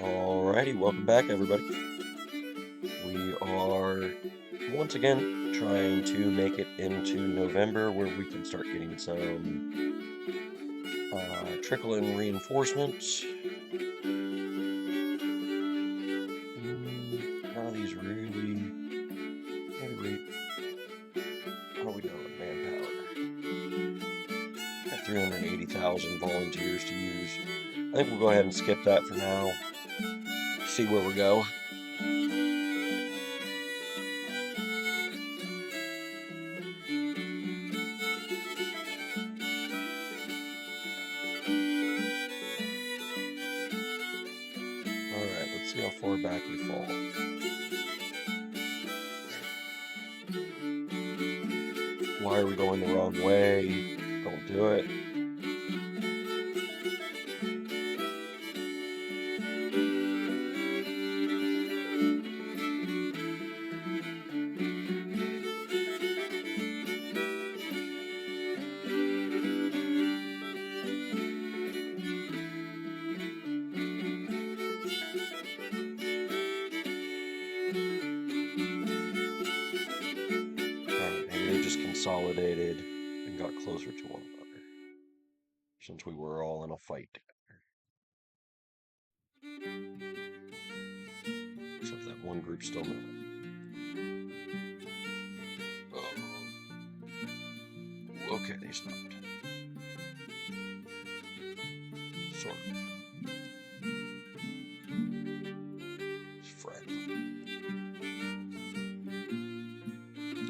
Alrighty, welcome back, everybody. We are once again trying to make it into November where we can start getting some trickle-in reinforcements. None of these really. Maybe how are we doing with manpower? Got 380,000 volunteers to use. I think we'll go ahead and skip that for now. See where we go. Alright, let's see how far back we fall. Why are we going the wrong way? Don't do it. Consolidated and got closer to one another since we were all in a fight together. Except that one group still moving. Oh. Okay, they stopped. Sort of. It's friendly.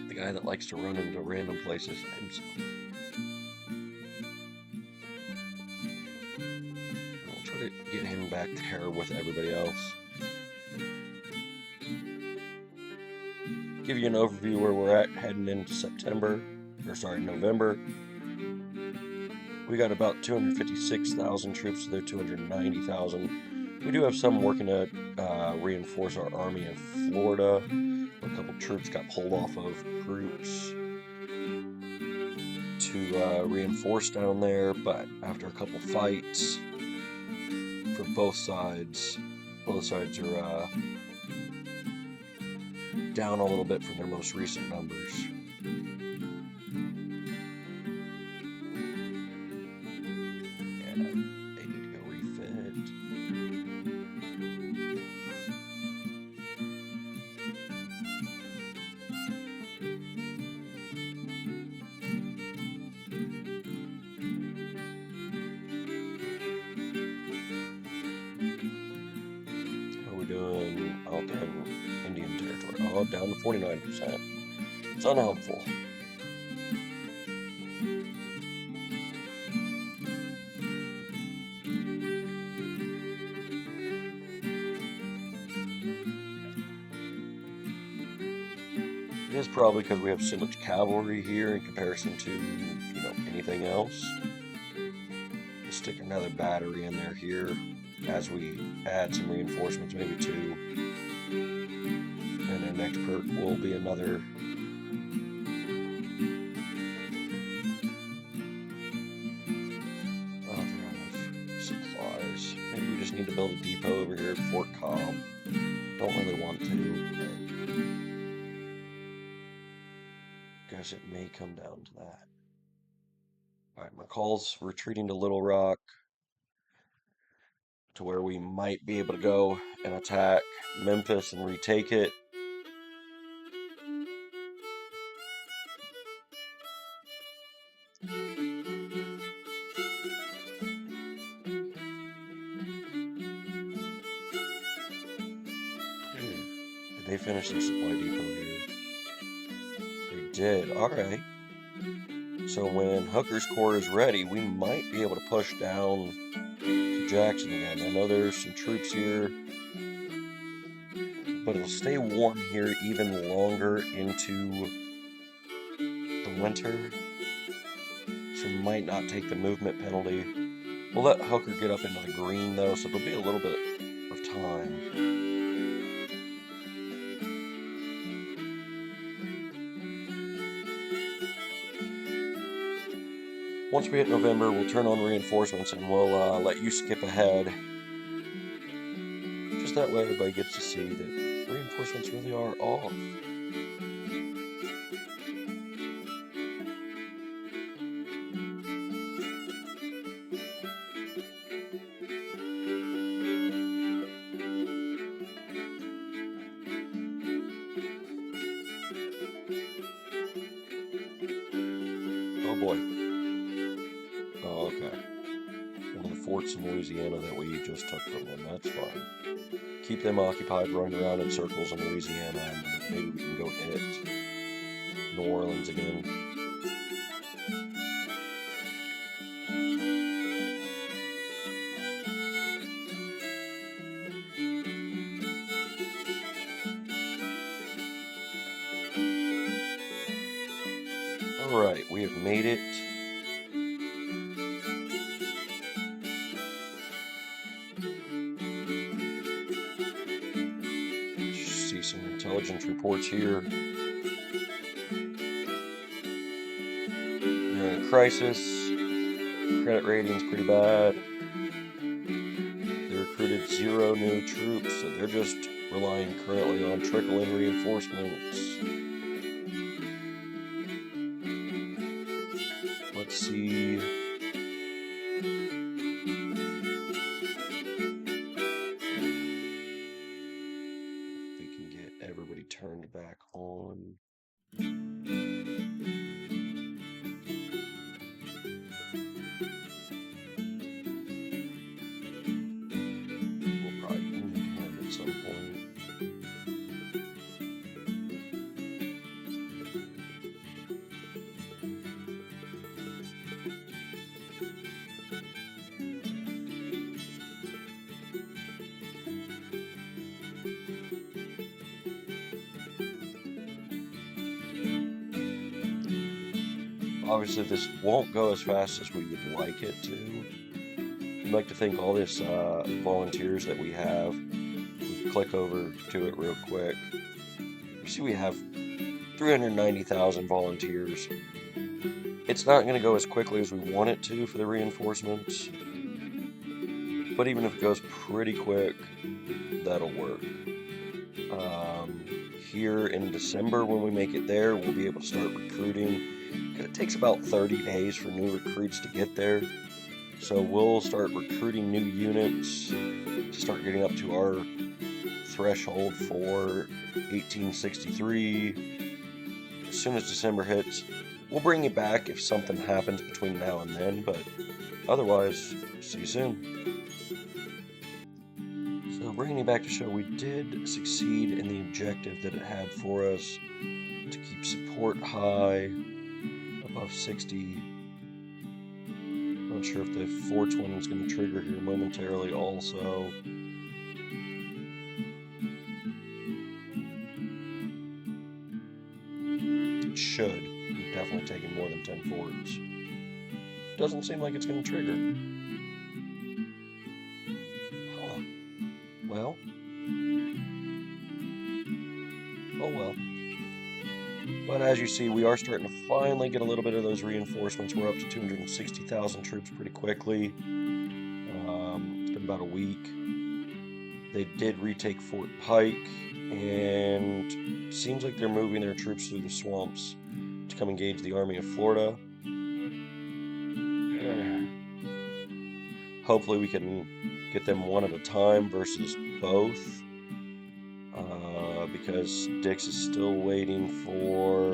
The guy that likes to run into random places himself. I'll try to get him back there with everybody else. Give you an overview where we're at heading into November. We got about 256,000 troops to their 290,000. We do have some working to reinforce our army in Florida. A couple troops got pulled off of groups to reinforce down there, but after a couple fights for both sides are down a little bit from their most recent numbers. Yeah, they need to go refit. How are we doing out there in Indian territory? Oh, down to 49%. It's unhelpful. It is probably because we have so much cavalry here in comparison to, anything else. We'll stick another battery in there here as we add some reinforcements, maybe two. And then next perk will be another supplies. Maybe we just need to build a depot over here at Fort Cobb. Don't really want to, but guess it may come down to that. Alright, McCall's retreating to Little Rock to where we might be able to go and attack Memphis and retake it. Did they finish their supply depot here? They did. Alright. So when Hooker's Corps is ready, we might be able to push down to Jackson again. I know there's some troops here, but it'll stay warm here even longer into the winter. So we might not take the movement penalty. We'll let Hooker get up into the green though, so it'll be a little bit of time. Once we hit November, we'll turn on reinforcements and we'll let you skip ahead just that way everybody gets to see that reinforcements really are off. Oh boy. Oh, okay. One of the forts in Louisiana that we just took from them. That's fine. Keep them occupied, running around in circles in Louisiana, and maybe we can go hit New Orleans again. Alright, we have made it. See some intelligence reports here. They're in a crisis. Credit rating's pretty bad. They recruited 0 new troops, so they're just relying currently on trickle-in reinforcements. Let's see. If we can get everybody turned back on. We'll probably need him at some point. Obviously, this won't go as fast as we would like it to. I'd like to think all this volunteers that we have, we click over to it real quick. You see we have 390,000 volunteers. It's not going to go as quickly as we want it to for the reinforcements, but even if it goes pretty quick, that'll work. Here in December, when we make it there, we'll be able to start recruiting. It takes about 30 days for new recruits to get there. So we'll start recruiting new units to start getting up to our threshold for 1863. As soon as December hits, we'll bring you back if something happens between now and then, but otherwise, see you soon. So bringing you back to show, we did succeed in the objective that it had for us to keep support high, above 60. Not sure if the forts one is going to trigger here momentarily also. It should. We've definitely taken more than 10 forts. Doesn't seem like it's going to trigger. Huh. Well. Oh well. But as you see, we are starting to finally get a little bit of those reinforcements. We're up to 260,000 troops pretty quickly. It's been about a week. They did retake Fort Pike, and seems like they're moving their troops through the swamps to come engage the Army of Florida. Hopefully we can get them one at a time versus both. Because Dix is still waiting for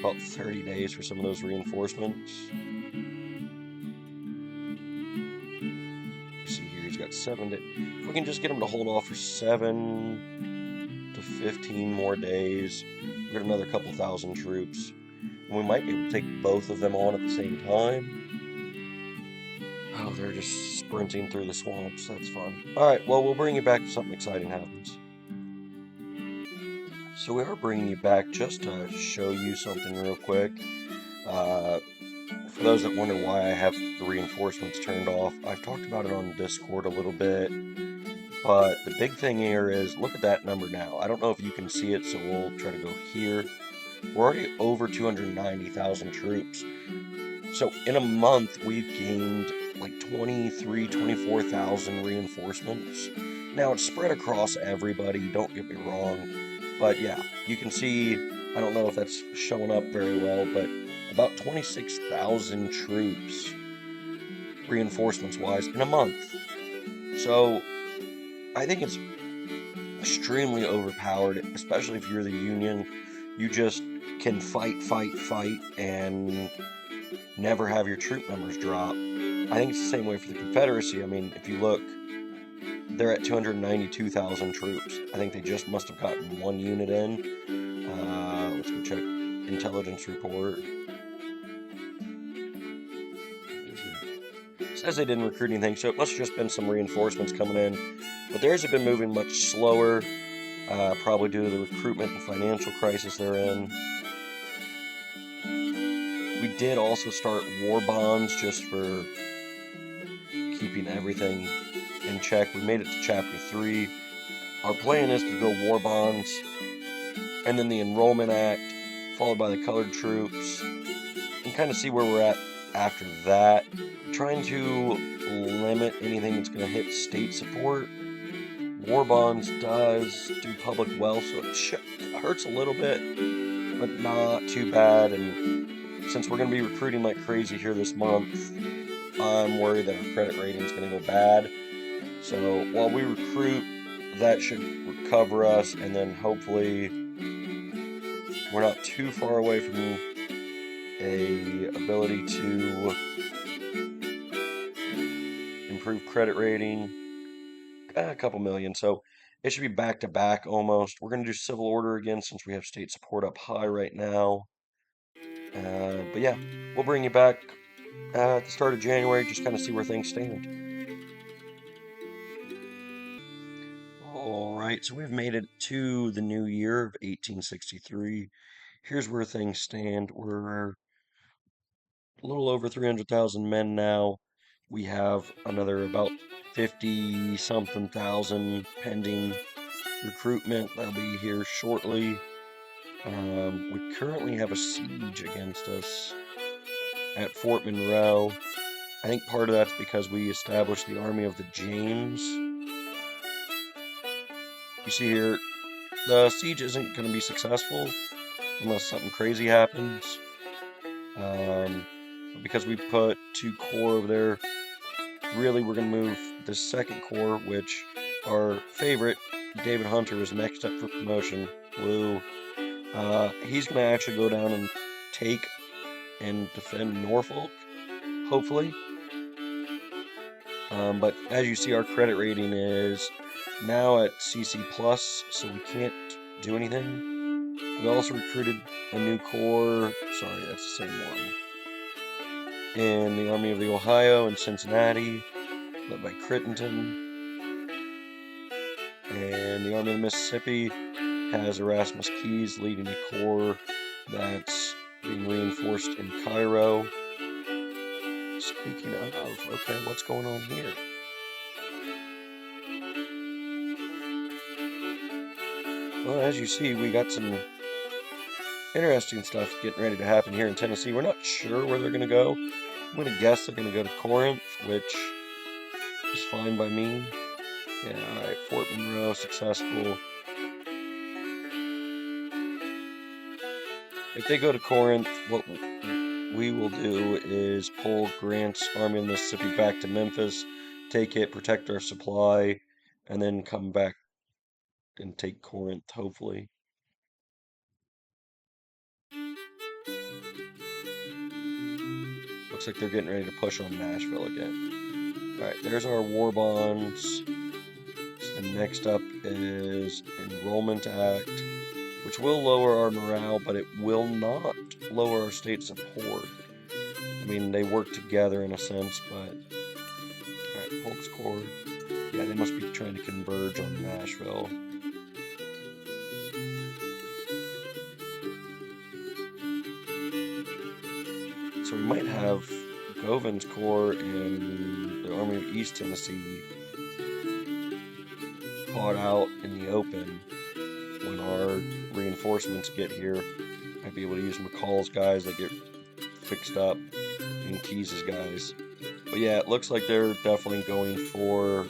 about 30 days for some of those reinforcements. See here, he's got 7 days. If we can just get him to hold off for 7 to 15 more days, we'll get another couple thousand troops. And we might be able to take both of them on at the same time. Oh, they're just sprinting through the swamps. That's fun. Alright, well, we'll bring you back if something exciting happens. So we are bringing you back just to show you something real quick. For those that wonder why I have the reinforcements turned off, I've talked about it on Discord a little bit. But the big thing here is, look at that number now. I don't know if you can see it, so we'll try to go here. We're already over 290,000 troops. So in a month, we've gained like 24,000 reinforcements. Now, it's spread across everybody, don't get me wrong, but yeah, you can see, I don't know if that's showing up very well, but about 26,000 troops, reinforcements-wise, in a month. So, I think it's extremely overpowered, especially if you're the Union. You just can fight, and never have your troop numbers drop. I think it's the same way for the Confederacy. I mean, if you look, they're at 292,000 troops. I think they just must have gotten one unit in. Let's go check intelligence report. It says they didn't recruit anything, so it must have just been some reinforcements coming in. But theirs have been moving much slower, probably due to the recruitment and financial crisis they're in. We did also start war bonds just for keeping everything in check. We made it to chapter 3. Our plan is to go war bonds, and then the Enrollment Act, followed by the colored troops, and kind of see where we're at after that. We're trying to limit anything that's going to hit state support. War bonds does do public wealth, so it hurts a little bit, but not too bad. And since we're going to be recruiting like crazy here this month, I'm worried that our credit rating is going to go bad. So while we recruit, that should recover us, and then hopefully we're not too far away from a ability to improve credit rating. A couple million, so it should be back to back almost. We're going to do civil order again since we have state support up high right now. But yeah, we'll bring you back at the start of January, just kind of see where things stand. Alright, so we've made it to the new year of 1863. Here's where things stand. We're a little over 300,000 men now. We have another about 50-something thousand pending recruitment. That'll be here shortly. We currently have a siege against us at Fort Monroe. I think part of that's because we established the Army of the James. You see here, the siege isn't going to be successful unless something crazy happens. Because we put 2 corps over there, really we're going to move the 2nd Corps, which our favorite, David Hunter, is next up for promotion. Woo. He's going to actually go down and take and defend Norfolk, hopefully. But as you see, our credit rating is now at CC+, so we can't do anything. We also recruited a new corps, sorry, that's the same one, in the Army of the Ohio in Cincinnati, led by Crittenton. And the Army of the Mississippi has Erasmus Keyes leading a corps that's being reinforced in Cairo. Speaking of, okay, what's going on here? Well, as you see, we got some interesting stuff getting ready to happen here in Tennessee. We're not sure where they're going to go. I'm going to guess they're going to go to Corinth, which is fine by me. Yeah, alright, Fort Monroe, successful. If they go to Corinth, what we will do is pull Grant's Army of the Mississippi back to Memphis, take it, protect our supply, and then come back and take Corinth, hopefully. Looks like they're getting ready to push on Nashville again. Alright, there's our war bonds. And next up is Enrollment Act, which will lower our morale, but it will not lower our state support. I mean, they work together in a sense, but... Alright, Polk's Corps. Yeah, they must be trying to converge on Nashville. So we might have Govan's Corps and the Army of East Tennessee caught out in the open when our reinforcements get here. I'd be able to use McCall's guys that get fixed up and Keyes' guys. But yeah, it looks like they're definitely going for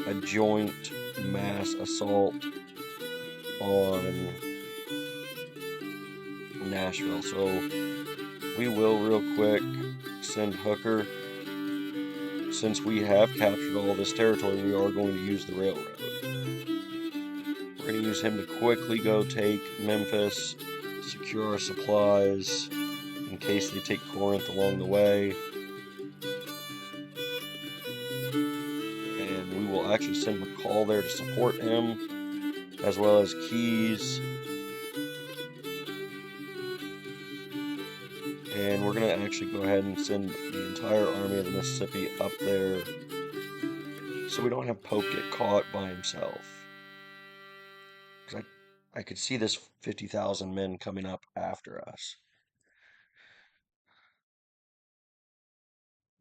a joint mass assault on Nashville. So we will real quick send Hooker. Since we have captured all this territory, we are going to use the railroad. We're going to use him to quickly go take Memphis, secure our supplies in case they take Corinth along the way. And we will actually send McCall there to support him, as well as Keyes. And we're going to actually go ahead and send the entire army of the Mississippi up there so we don't have Pope get caught by himself. Because I could see this 50,000 men coming up after us.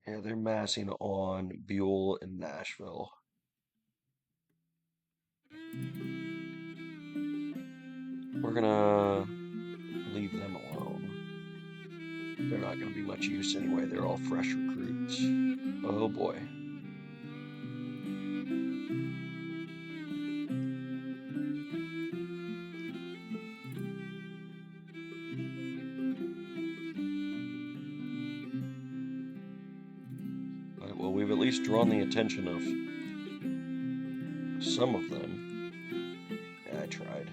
Yeah, they're massing on Buell and Nashville. We're gonna leave them alone. They're not gonna be much use anyway. They're all fresh recruits. Oh boy. Well, we've at least drawn the attention of some of them. Yeah, I tried.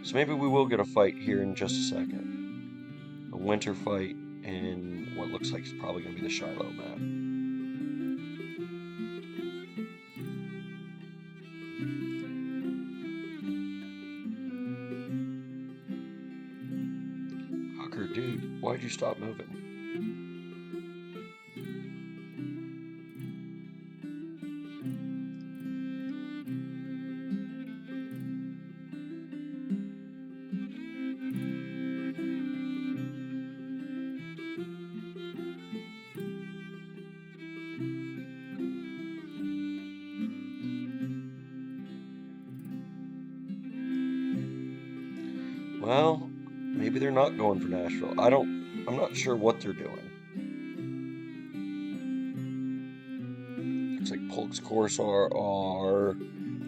So maybe we will get a fight here in just a second. A winter fight in what looks like it's probably going to be the Shiloh map. Hooker, dude, why'd you stop moving? Well, maybe they're not going for Nashville. I'm not sure what they're doing. Looks like Polk's Corsair are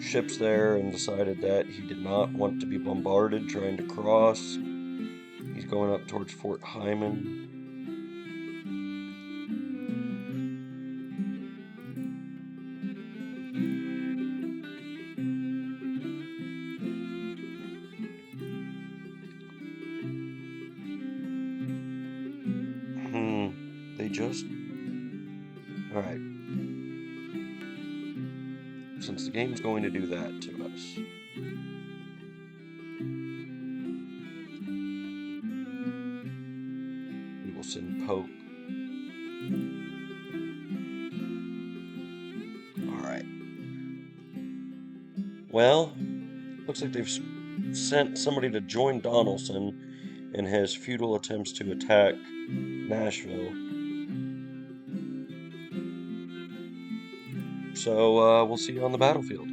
ships there and decided that he did not want to be bombarded trying to cross. He's going up towards Fort Hyman. They just... Alright. Since the game's going to do that to us, we will send Pope. Alright. Well, looks like they've sent somebody to join Donelson in his futile attempts to attack Nashville. So we'll see you on the battlefield.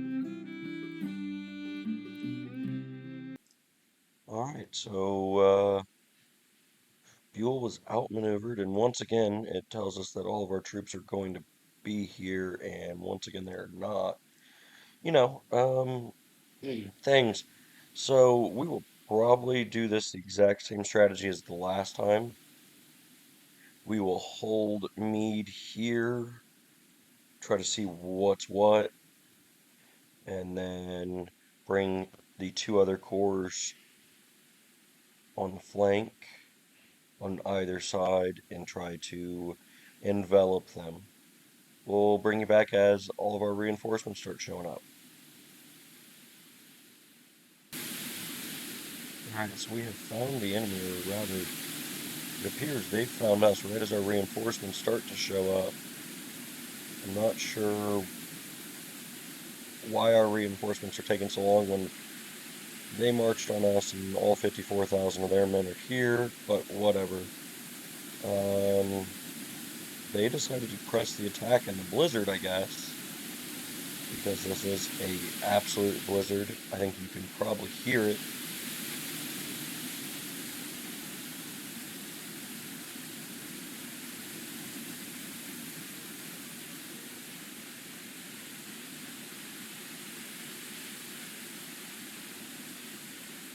Alright, so Buell was outmaneuvered, and once again, it tells us that all of our troops are going to be here, and once again, they're not. You know, things. So we will probably do this the exact same strategy as the last time. We will hold Meade here, try to see what's what, and then bring the two other corps on the flank on either side and try to envelop them. We'll bring you back as all of our reinforcements start showing up. Alright, so we have found the enemy, or rather, it appears they've found us right as our reinforcements start to show up. I'm not sure why our reinforcements are taking so long when they marched on us and all 54,000 of their men are here, but whatever. They decided to press the attack in the blizzard, I guess, because this is a absolute blizzard. I think you can probably hear it.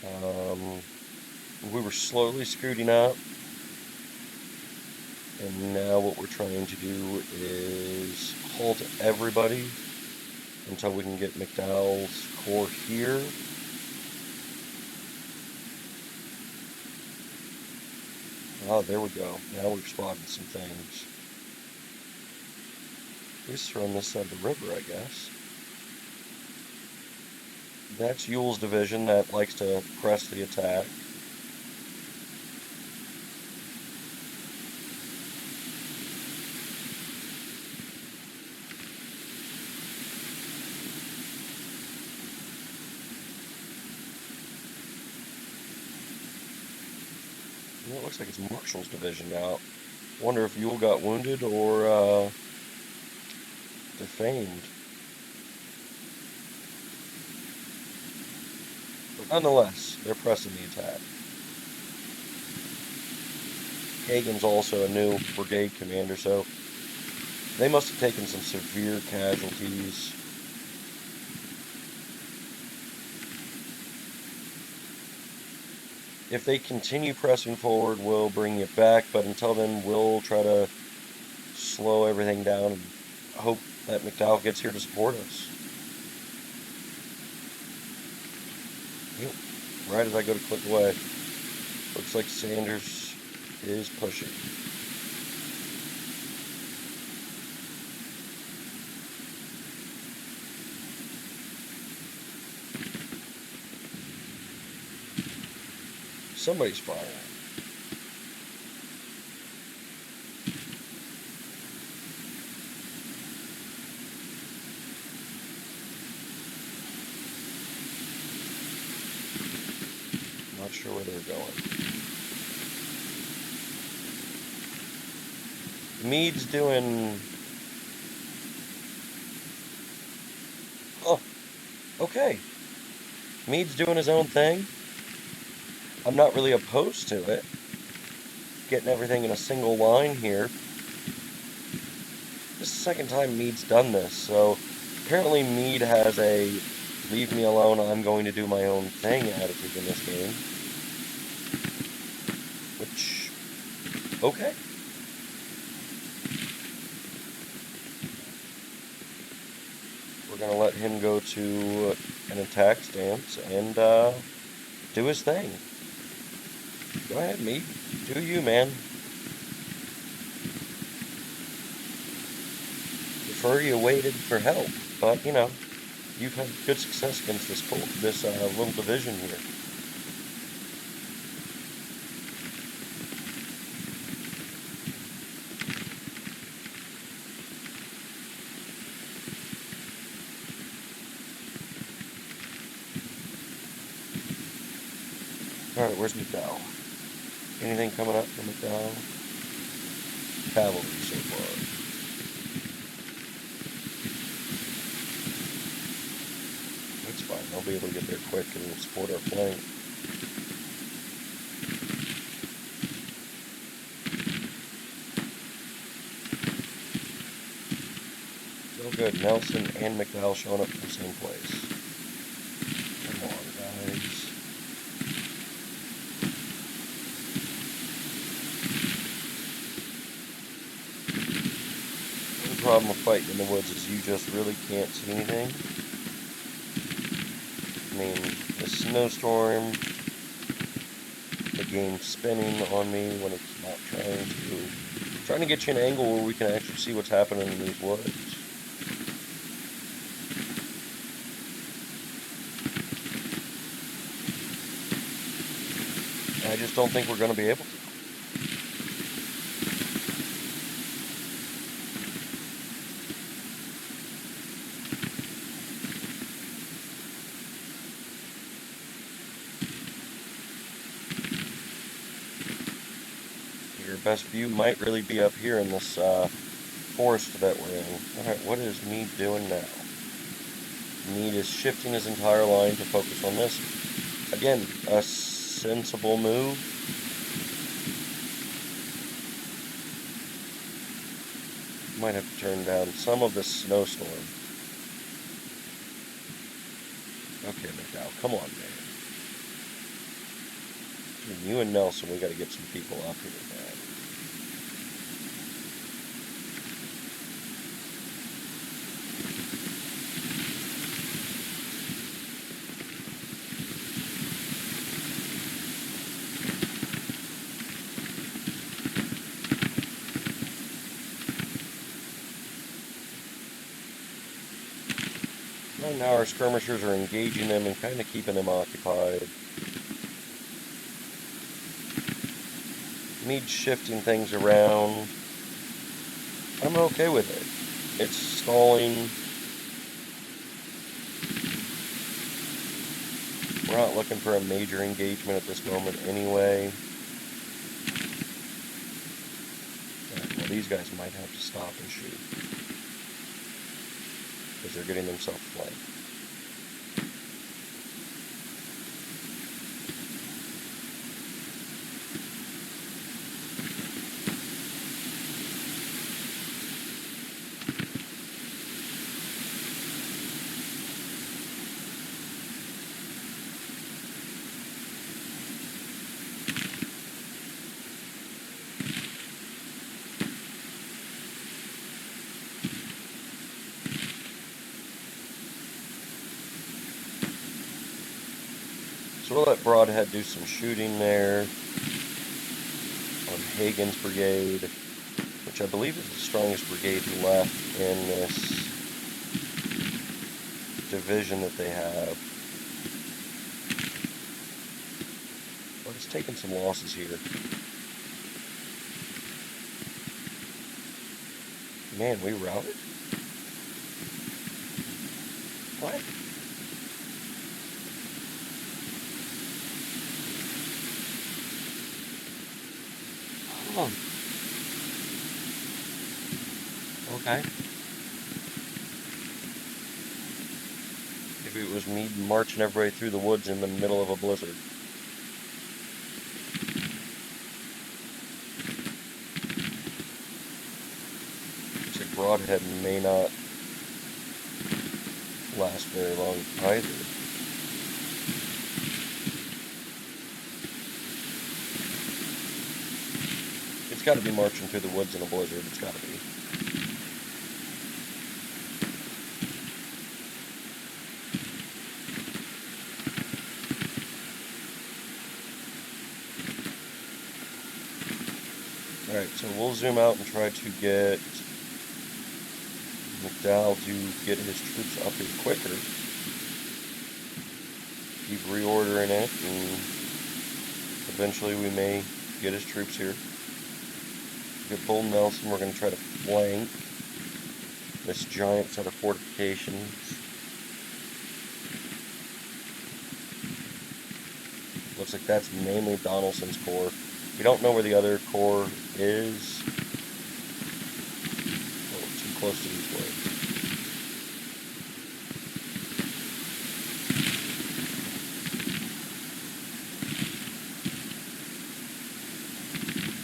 We were slowly scooting up, and now what we're trying to do is halt everybody until we can get McDowell's core here. Oh, there we go. Now we've spotted some things. At least they're on this side of the river, I guess. That's Ewell's division that likes to press the attack. Well, it looks like it's Marshall's division now. Wonder if Ewell got wounded or defamed. But nonetheless, they're pressing the attack. Hagen's also a new brigade commander, so they must have taken some severe casualties. If they continue pressing forward, we'll bring it back, but until then, we'll try to slow everything down and hope that McDowell gets here to support us. Yep. Right as I go to click away, looks like Sanders is pushing. Somebody's firing. Not sure where they're going. Meade's doing... Oh, okay. Meade's doing his own thing. I'm not really opposed to it. Getting everything in a single line here. This is the second time Meade's done this, so apparently Meade has a leave me alone, I'm going to do my own thing attitude in this game. Which, okay. We're going to let him go to an attack stance and do his thing. Go ahead, Meade. Do you, man. Prefer you waited for help, but, you know, you've had good success against this little division here. Alright, where's McDowell? Anything coming up for McDowell? Cavalry so far. That's fine. They'll be able to get there quick and support our flank. So good. Nelson and McDowell showing up in the same place. Come on, guys. The problem with fighting in the woods is you just really can't see anything. I mean, the snowstorm, the game spinning on me when it's not trying to get you an angle where we can actually see what's happening in these woods. I just don't think we're going to be able to. Your best view might really be up here in this forest that we're in. Alright, what is Meade doing now? Meade is shifting his entire line to focus on this. Again, a sensible move. Might have to turn down some of the snowstorm. Okay, McDowell, come on, man. Between you and Nelson, we got to get some people up here, man. Right now our skirmishers are engaging them and kind of keeping them occupied. Need shifting things around. I'm okay with it. It's stalling. We're not looking for a major engagement at this moment anyway. Well, these guys might have to stop and shoot, because they're getting themselves flanked. So we'll let Broadhead do some shooting there on Hagen's brigade, which I believe is the strongest brigade left in this division that they have. But it's taking some losses here. Man, we routed? What? Oh. Okay. Maybe it was me marching everybody through the woods in the middle of a blizzard. Looks like Broadhead may not last very long either. It's got to be marching through the woods in a blizzard. It's got to be. Alright, so we'll zoom out and try to get McDowell to get his troops up here quicker. Keep reordering it, and eventually we may get his troops here. Get Bull Nelson, we're going to try to flank this giant set of fortifications. Looks like that's mainly Donelson's corps. We don't know where the other corps is. Oh, too close to these waves.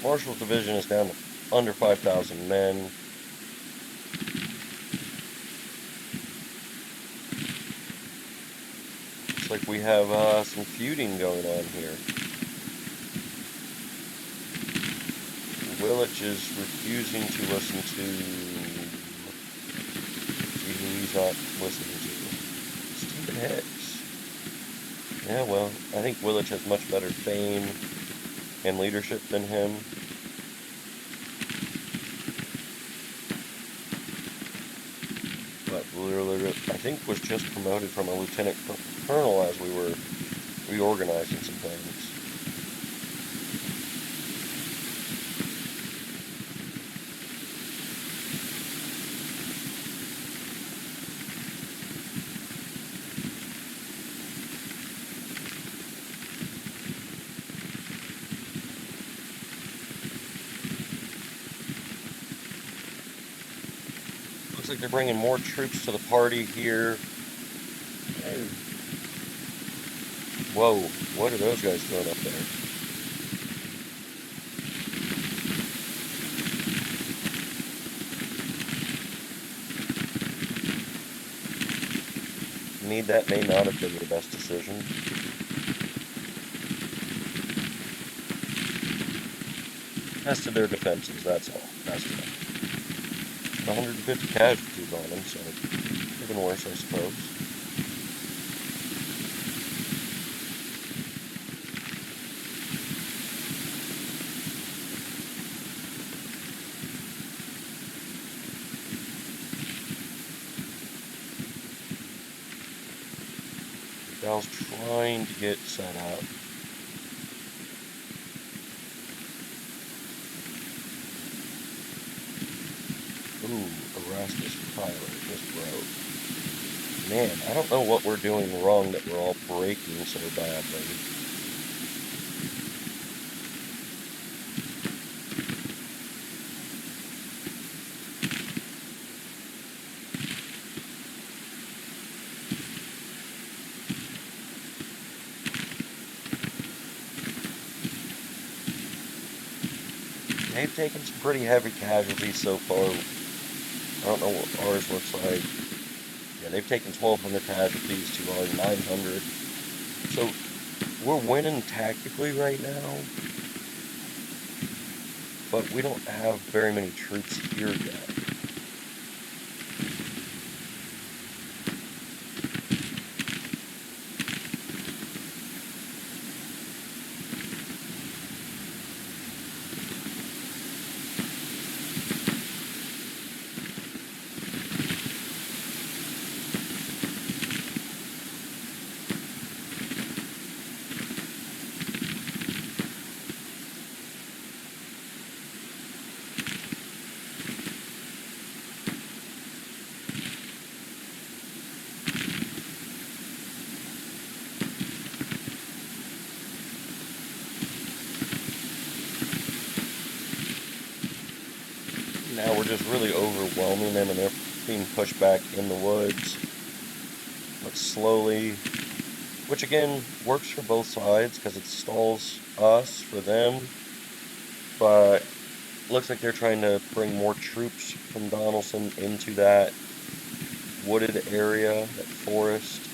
Marshall's division is down to under 5,000 men. Looks like we have some feuding going on here. Willich is refusing to listen to... See who he's not listening to. Stephen Hicks. Yeah, well, I think Willich has much better fame and leadership than him. But literally, I think was just promoted from a lieutenant colonel as we were reorganizing some things. Looks like they're bringing more troops to the party here. Whoa, what are those guys doing up there? That may not have been the best decision. tested their defenses, that's all. That's all. 150 casualties on them, so even worse, I suppose. McDowell's trying to get set up. Ooh, Erasmus Tyler just broke. Man, I don't know what we're doing wrong that we're all breaking so badly. They've taken some pretty heavy casualties so far. I don't know what ours looks like. Yeah, they've taken 1,200 casualties to our 900. So we're winning tactically right now, but we don't have very many troops here yet. Now we're just really overwhelming them, and they're being pushed back in the woods, but slowly, which again works for both sides because it stalls us for them, but looks like they're trying to bring more troops from Donelson into that wooded area, that forest.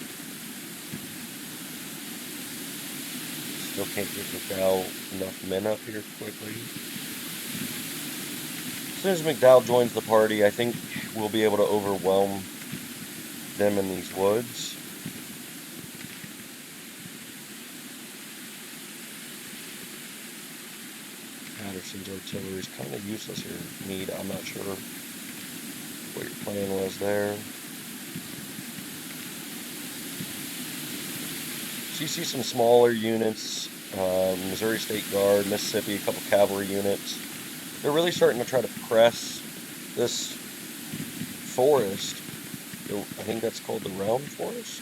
Still can't get McDowell enough men up here quickly. As soon as McDowell joins the party, I think we'll be able to overwhelm them in these woods. Patterson's artillery is kind of useless here, Meade. I'm not sure what your plan was there. So you see some smaller units, Missouri State Guard, Mississippi, a couple cavalry units. They're really starting to try to press this forest. I think that's called the Round Forest.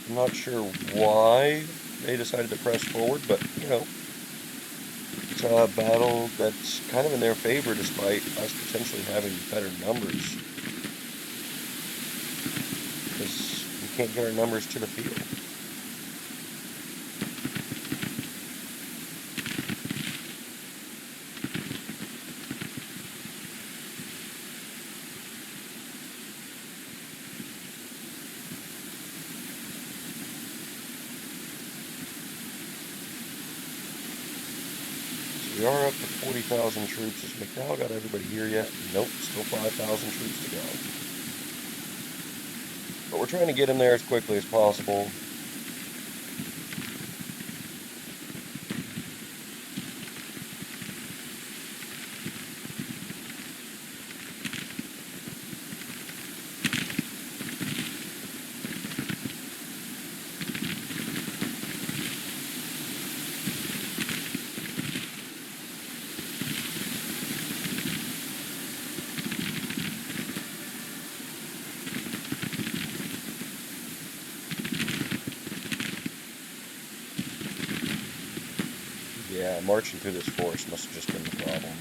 I'm not sure why they decided to press forward, but, you know, it's a battle that's kind of in their favor despite us potentially having better numbers. Because we can't get our numbers to the field. We are up to 40,000 troops. Has McDowell got everybody here yet? Nope, still 5,000 troops to go. But we're trying to get him there as quickly as possible. Yeah, marching through this forest must have just been the problem.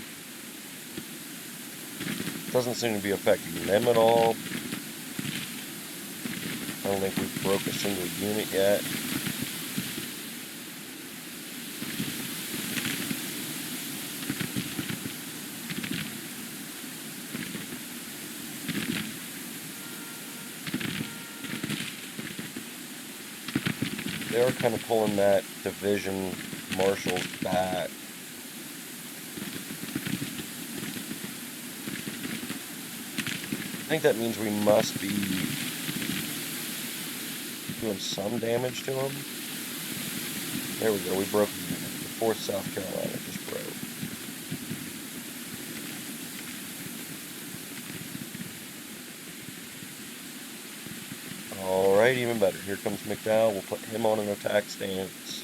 Doesn't seem to be affecting them at all. I don't think we've broke a single unit yet. they are kind of pulling that division marshals back. I think that means we must be doing some damage to them. There we go, we broke the 4th South Carolina, just broke. Alright, even better. Here comes McDowell. We'll put him on an attack stance.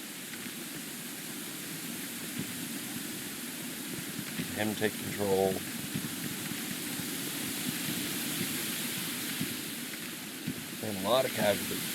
Him take control. And a lot of casualties.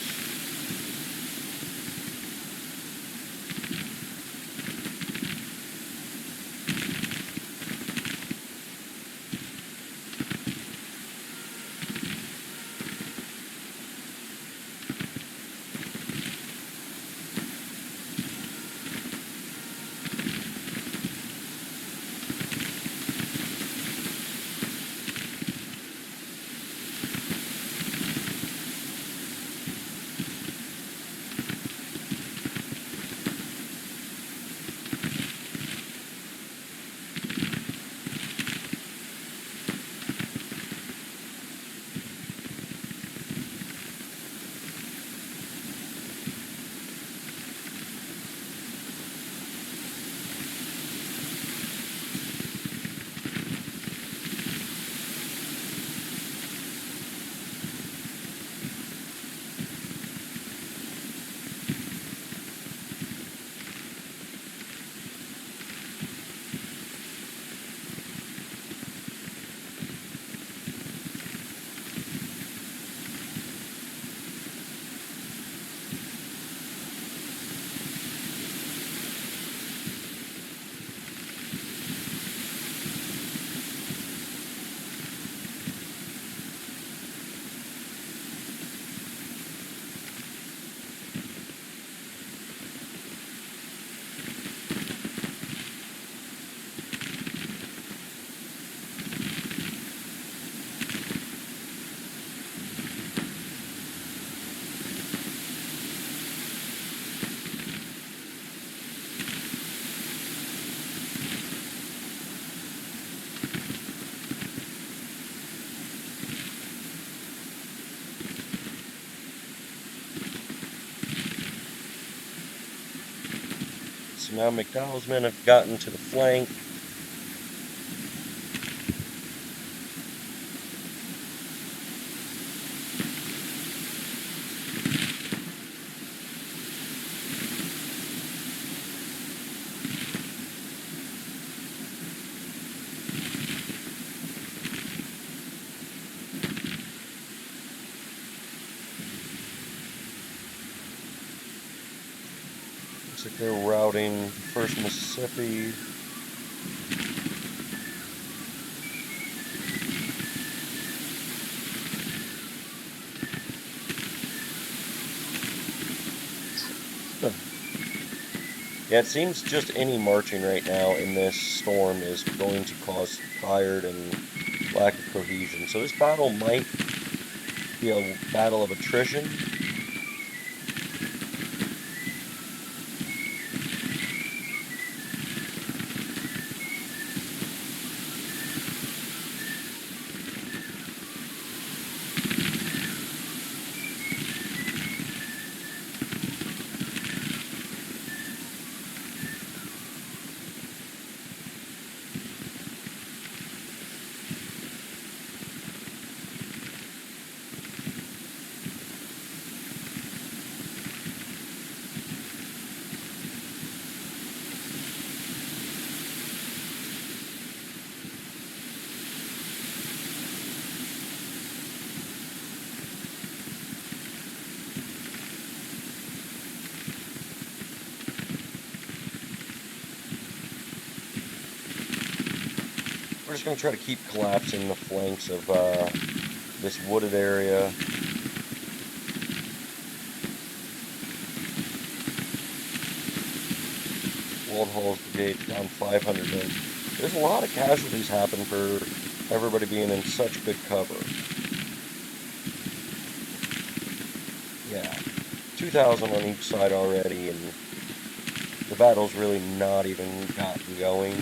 So now McDowell's men have gotten to the flank. Looks like they're routing 1st Mississippi. Yeah, it seems just any marching right now in this storm is going to cause tired and lack of cohesion. So this battle might be a battle of attrition. We're just going to try to keep collapsing the flanks of this wooded area. Wald Hall's brigade down 500 men. There's a lot of casualties happen for everybody being in such good cover. Yeah. 2,000 on each side already, and the battle's really not even gotten going.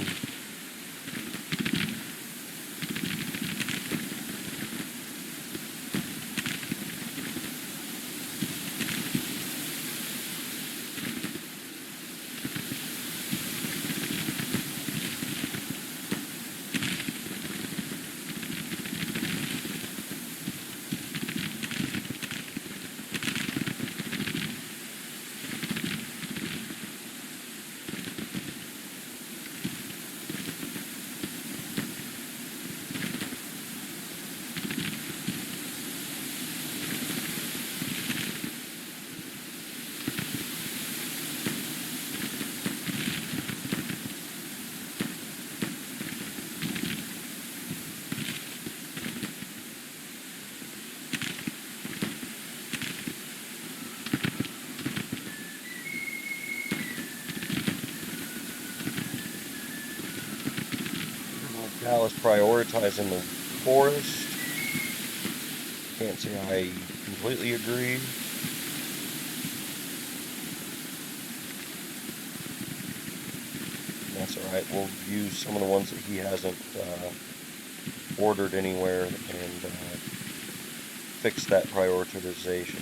Dallas prioritizing the forest. Can't say I completely agree. That's alright. We'll use some of the ones that he hasn't ordered anywhere and fix that prioritization.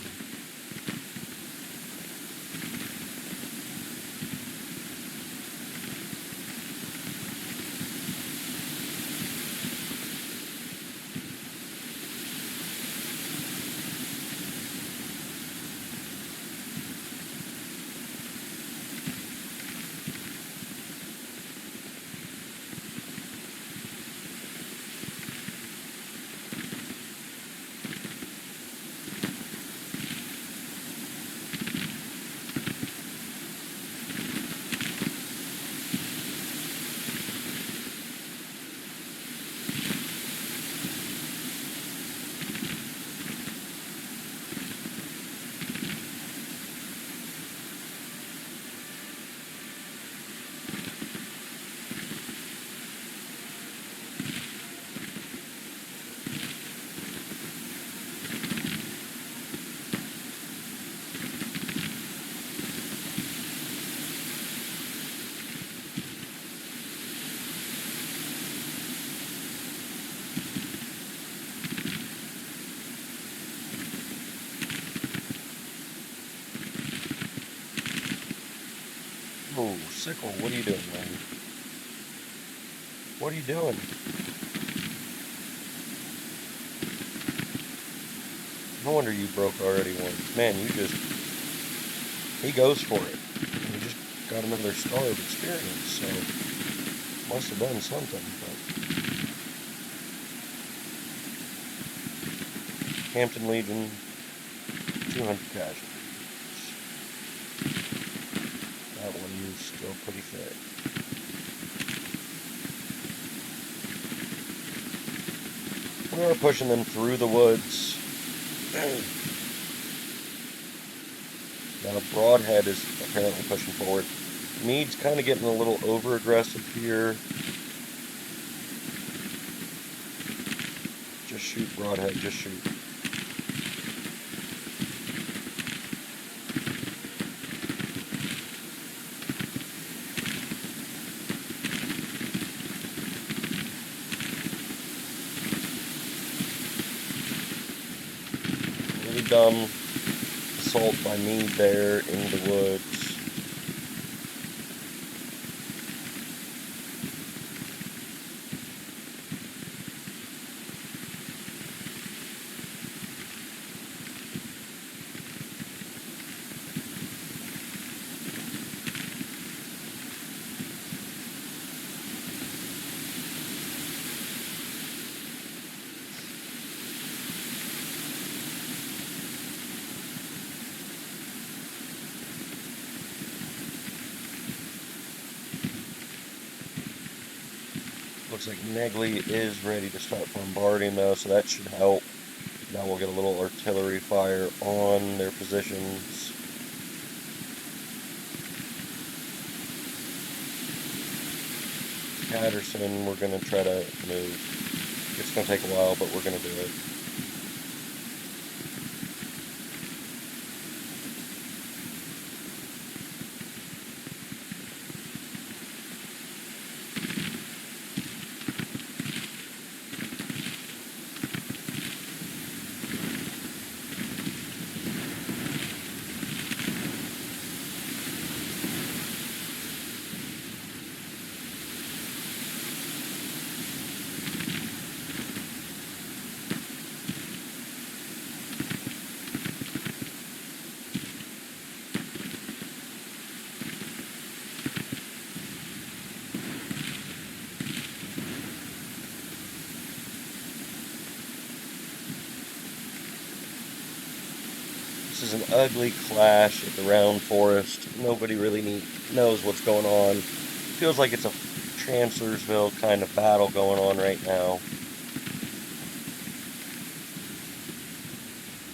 Oh, Sickle, what are you doing, man? What are you doing? No wonder you broke already one. Man, he goes for it. You just got another star of experience, so must have done something. But Hampton Legion, 200 casualties. That one is still pretty thick. We are pushing them through the woods. Now Broadhead is apparently pushing forward. Meade's kind of getting a little over aggressive here. Just shoot, Broadhead, just shoot. Really dumb assault by Meade there in the woods. Looks like Negley is ready to start bombarding though, so that should help. Now we'll get a little artillery fire on their positions. Patterson, we're going to try to move. It's going to take a while, but we're going to do it. is an ugly clash at the Round Forest. Nobody really knows what's going on. Feels like it's a Chancellorsville kind of battle going on right now.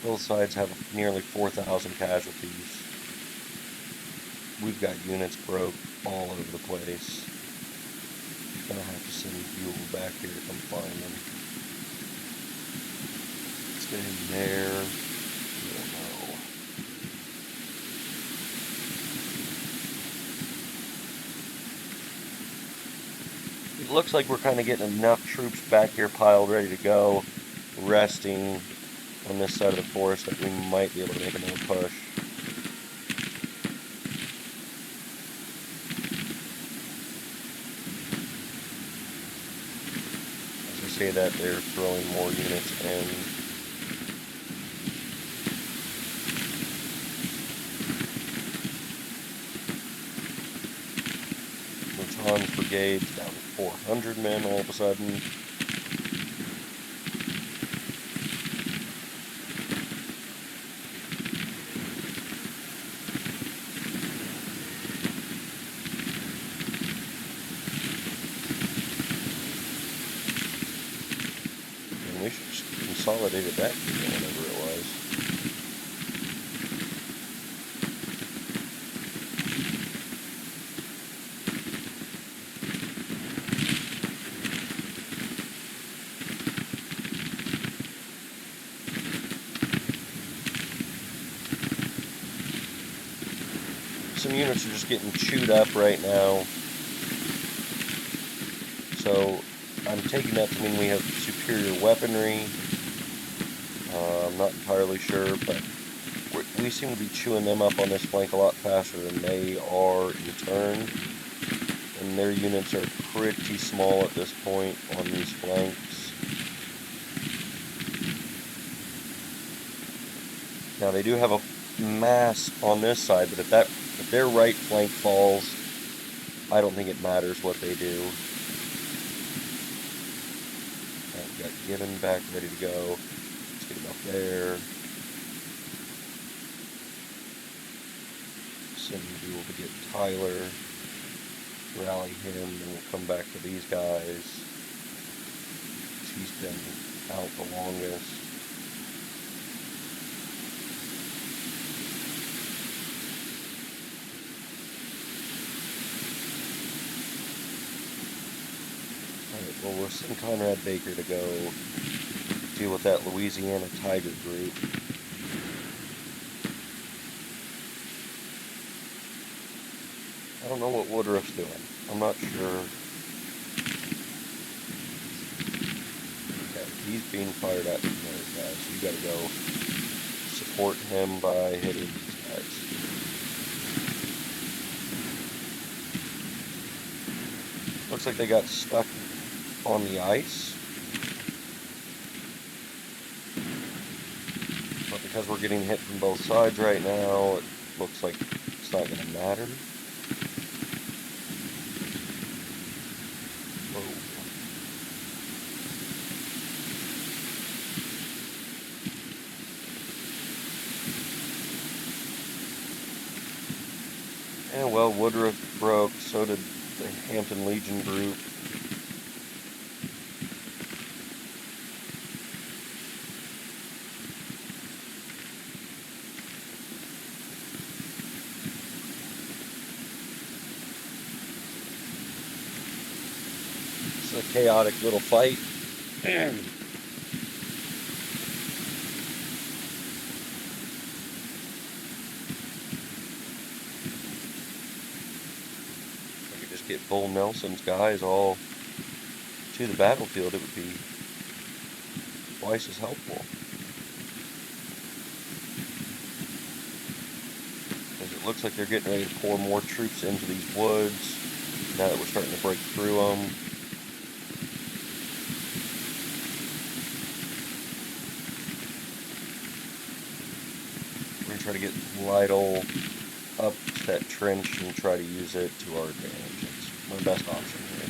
Both sides have nearly 4,000 casualties. We've got units broke all over the place. Gonna have to send fuel back here to come find them. Let's get in there. I don't know. It looks like we're kind of getting enough troops back here piled, ready to go, resting on this side of the forest that we might be able to make another push. As I say that, they're throwing more units in. Luton's brigade's down to 400 men all of a sudden. And we should just consolidate it back to whatever it was. Some units are just getting chewed up right now. So I'm taking that to mean we have superior weaponry. I'm not entirely sure, but we seem to be chewing them up on this flank a lot faster than they are in turn. And their units are pretty small at this point on these flanks. Now they do have a mass on this side, but if their right flank falls, I don't think it matters what they do. I've got Gibbon back ready to go. Let's get him up there. Send Buell to get Tyler. Rally him, and we'll come back to these guys. He's been out the longest. Well, we'll send Conrad Baker to go deal with that Louisiana Tiger group. I don't know what Woodruff's doing. I'm not sure. Okay, he's being fired at from those guys. So you gotta go support him by hitting these guys. Looks like they got stuck on the ice, but because we're getting hit from both sides right now, it looks like it's not going to matter. Whoa. And well, Woodruff broke, so did the Hampton Legion group. It's a chaotic little fight. I could just get Bull Nelson's guys all to the battlefield, it would be twice as helpful. Because it looks like they're getting ready to pour more troops into these woods now that we're starting to break through them. We're going to try to get Lytle up to that trench and try to use it to our advantage. It's my best option here.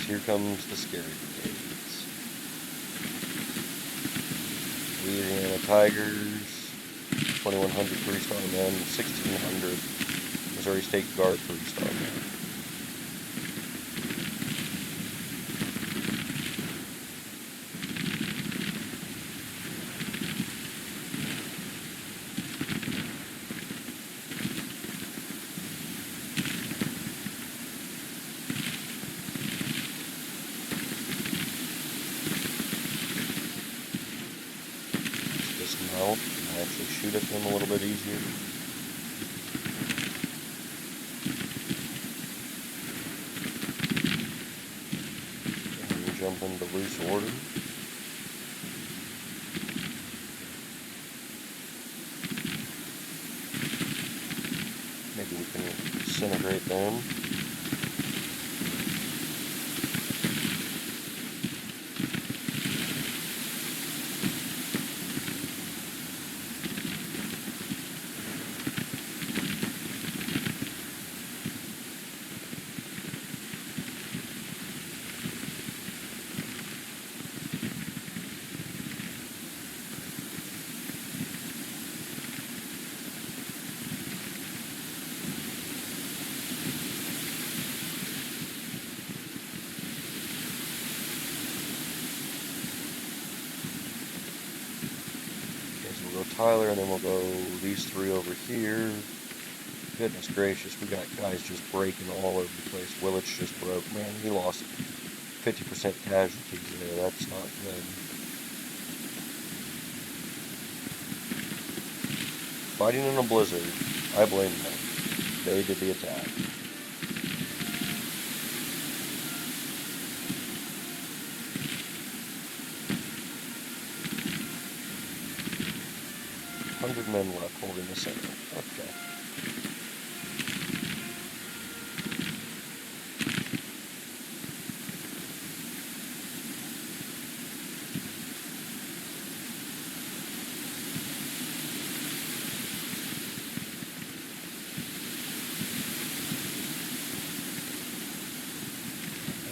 So here comes the scary brigades. Louisiana Tigers, 2100 three-star men, 1600 Missouri State Guard three-star men. Dismount and actually shoot at them a little bit easier. And jump into loose order. Maybe we can disintegrate them. We'll go Tyler, and then we'll go these three over here. Goodness gracious, we got guys just breaking all over the place. Willits just broke. Man, he lost 50% casualties there. That's not good. Fighting in a blizzard, I blame them. They did the attack. Men left holding the center. Okay.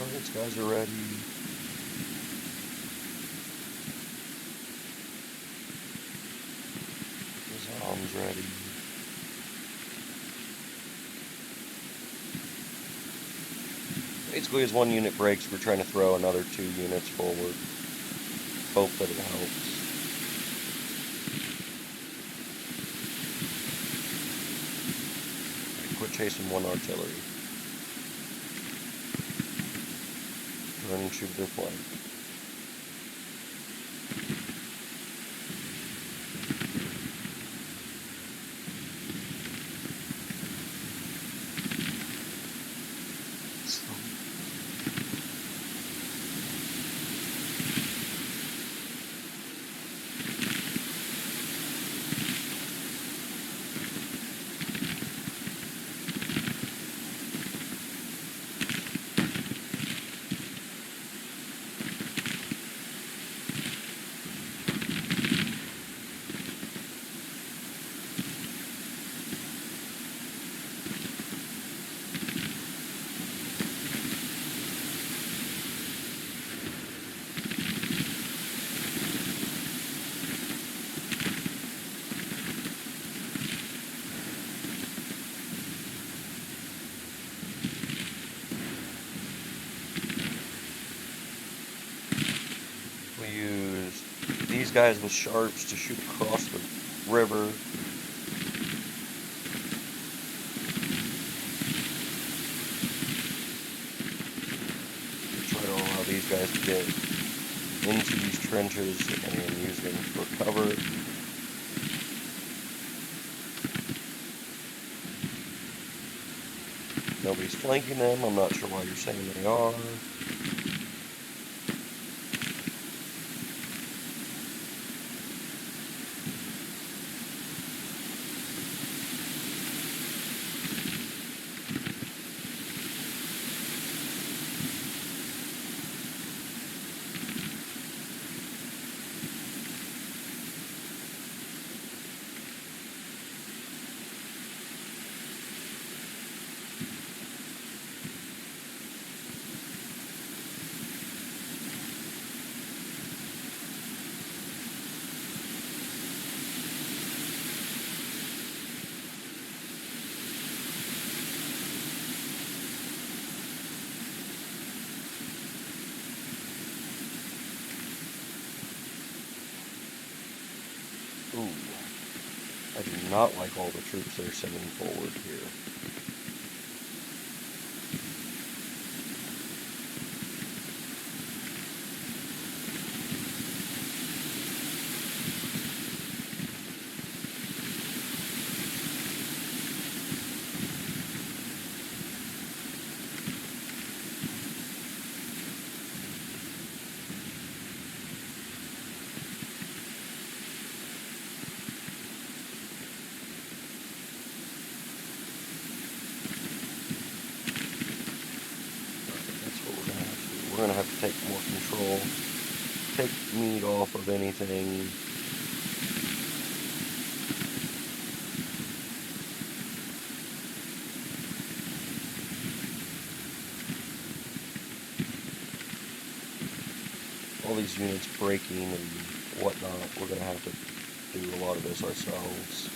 All these guys are ready. Arms ready. Basically, as one unit breaks, we're trying to throw another 2 units forward. Hope that it helps. Right, quit chasing one artillery. Run and shoot their flank. These guys with sharps to shoot across the river. Try to allow these guys to get into these trenches and use them for cover. Nobody's flanking them. I'm not sure why you're saying they are. not like all the troops they're sending forward here. We're going to have to take more control, take meat off of anything. All these units breaking and whatnot, we're going to have to do a lot of this ourselves.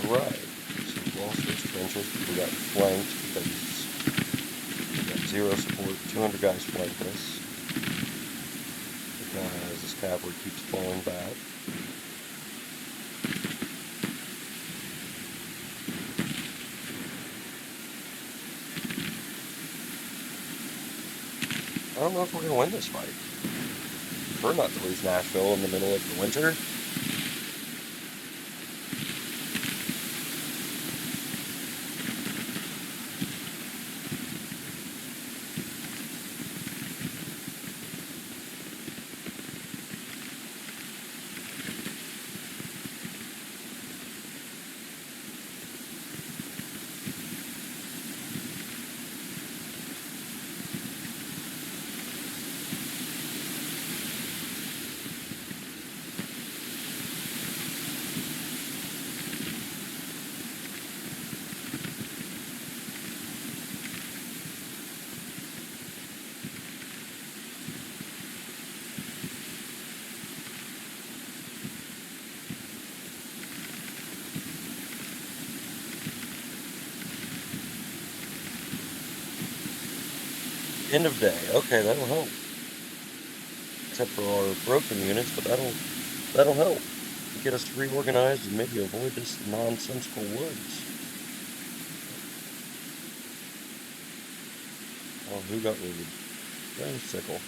Right, so we lost those trenches, we got flanked because we got zero support, 200 guys flanked us, because this cavalry keeps falling back. I don't know if we're going to win this fight. We're not to lose Nashville in the middle of the winter. End of day. Okay, that'll help. Except for our broken units, but that'll help. Get us reorganized and maybe avoid this nonsensical woods. Oh, who got wounded? That was Sickle.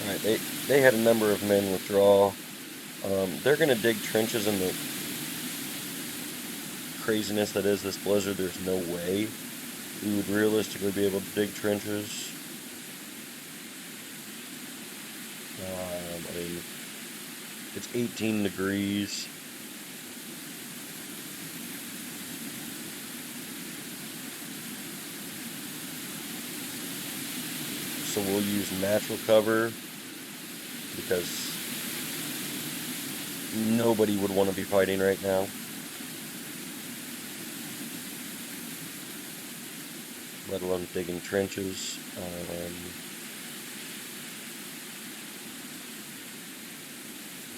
Alright, they had a number of men withdraw. They're going to dig trenches in the craziness that is this blizzard. There's no way we would realistically be able to dig trenches. I mean, it's 18 degrees. So we'll use natural cover because nobody would want to be fighting right now. Let alone digging trenches.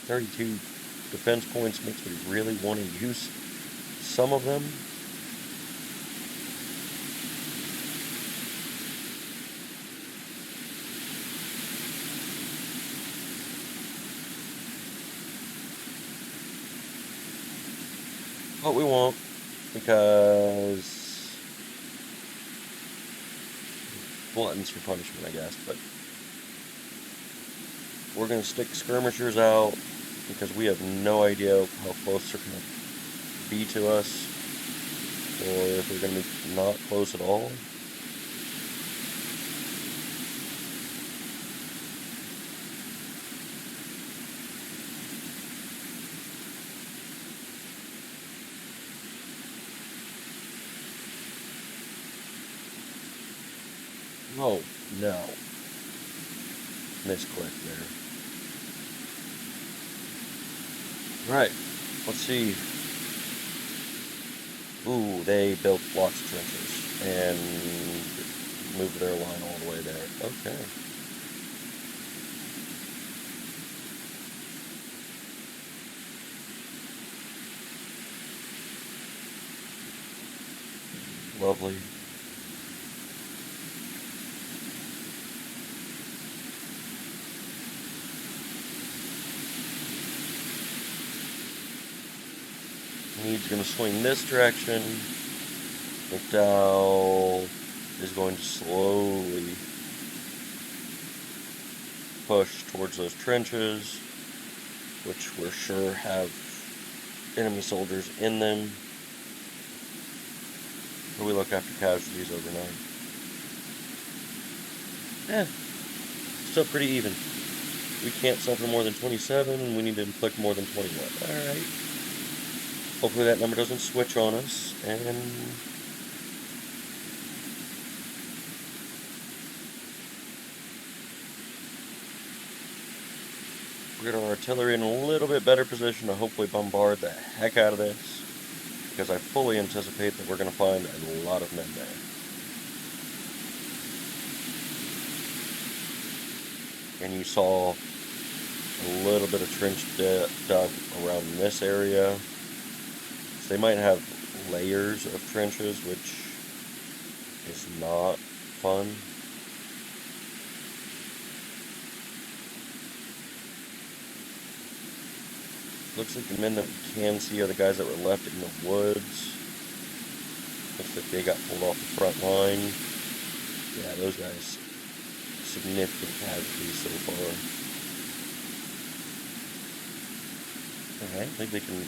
32 defense points makes me really want to use some of them. But we won't, because gluttons for punishment, I guess. But we're going to stick skirmishers out because we have no idea how close they're going to be to us, or if they're going to be not close at all. Oh, no. Misclick there. Right. Let's see. Ooh, they built lots of trenches and moved their line all the way there. Okay. Lovely. Meade's going to swing this direction. McDowell is going to slowly push towards those trenches, which we're sure have enemy soldiers in them. But we look after casualties overnight. Still pretty even. We can't suffer more than 27, and we need to inflict more than 21. Alright. Hopefully that number doesn't switch on us, and we'll get our artillery in a little bit better position to hopefully bombard the heck out of this, because I fully anticipate that we're going to find a lot of men there. And you saw a little bit of trench dug around this area. So they might have layers of trenches, which is not fun. Looks like the men that we can see are the guys that were left in the woods. Looks like they got pulled off the front line. Yeah, those guys, significant casualties so far. I don't think they can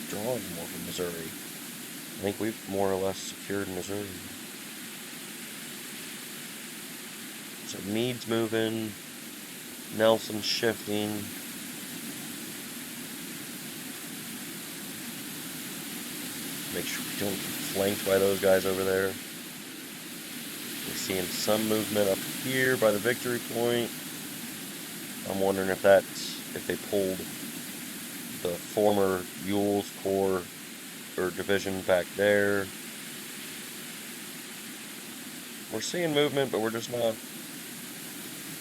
draw anymore from Missouri. I think we've more or less secured Missouri. So Meade's moving, Nelson's shifting. Make sure we don't get flanked by those guys over there. We're seeing some movement up here by the victory point. I'm wondering if they pulled the former Ewell's Corps or division back there. We're seeing movement, but we're just not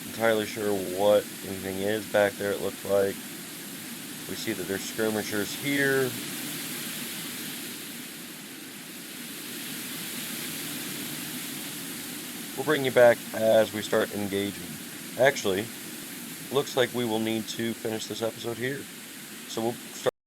entirely sure what anything is back there, it looks like. We see that there's skirmishers here. We'll bring you back as we start engaging. Actually, looks like we will need to finish this episode here. So we'll